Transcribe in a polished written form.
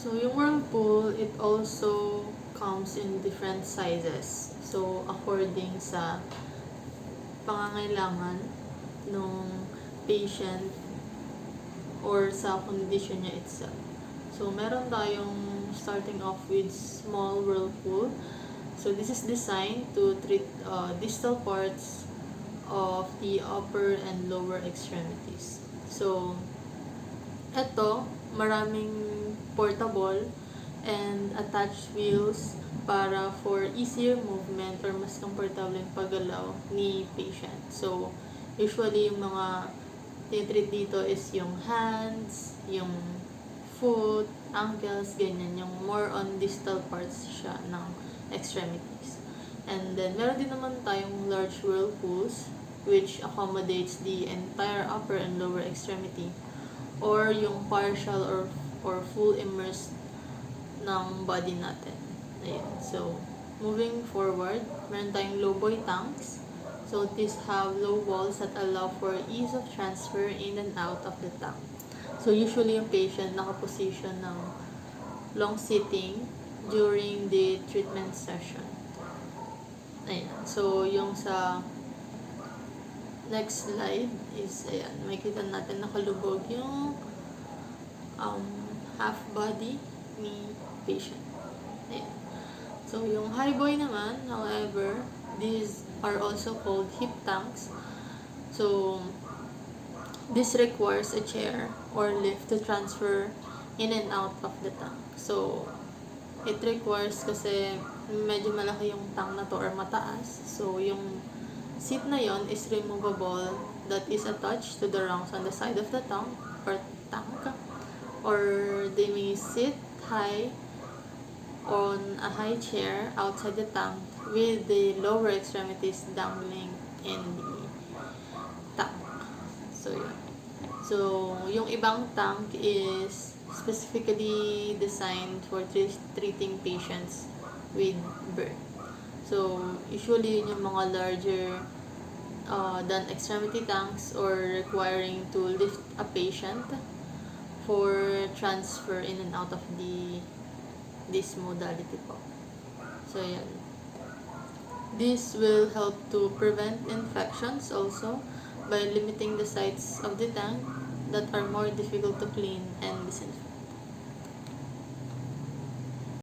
So, yung whirlpool, it also comes in different sizes. So, according sa pangangailangan ng patient or sa condition niya itself. So, meron tayong starting off with small whirlpool. So, this is designed to treat distal parts of the upper and lower extremities. So, eto, maraming portable and attached wheels para for easier movement or mas comfortable yung paggalaw ni patient. So, usually yung mga tinitreat dito is yung hands, yung foot, ankles, ganyan. Yung more on distal parts siya ng extremities. And then, meron din naman tayong large whirlpools which accommodates the entire upper and lower extremity or yung partial or full immersed ng body natin. Ayan. So, moving forward, meron tayong low boy tanks. So, these have low walls that allow for ease of transfer in and out of the tank. So, usually yung patient nakaposition ng long sitting during the treatment session. Ayan. So, yung sa next slide is, ayan, makikita natin nakalubog yung half body ni patient. Ayan. So, yung high boy naman, however, these are also called hip tanks. So, this requires a chair or lift to transfer in and out of the tank. So, it requires kasi medyo malaki yung tank na to or mataas. So, yung seat na yon is removable that is attached to the rungs on the side of the tank or tank. Or they may sit high on a high chair outside the tank with the lower extremities dangling in the tank. So, yun. So, yung ibang tank is specifically designed for treating patients with birth. So, usually yun yung mga larger than extremity tanks or requiring to lift a patient for transfer in and out of this modality po. So, yan. This will help to prevent infections also by limiting the sites of the tank that are more difficult to clean and disinfect.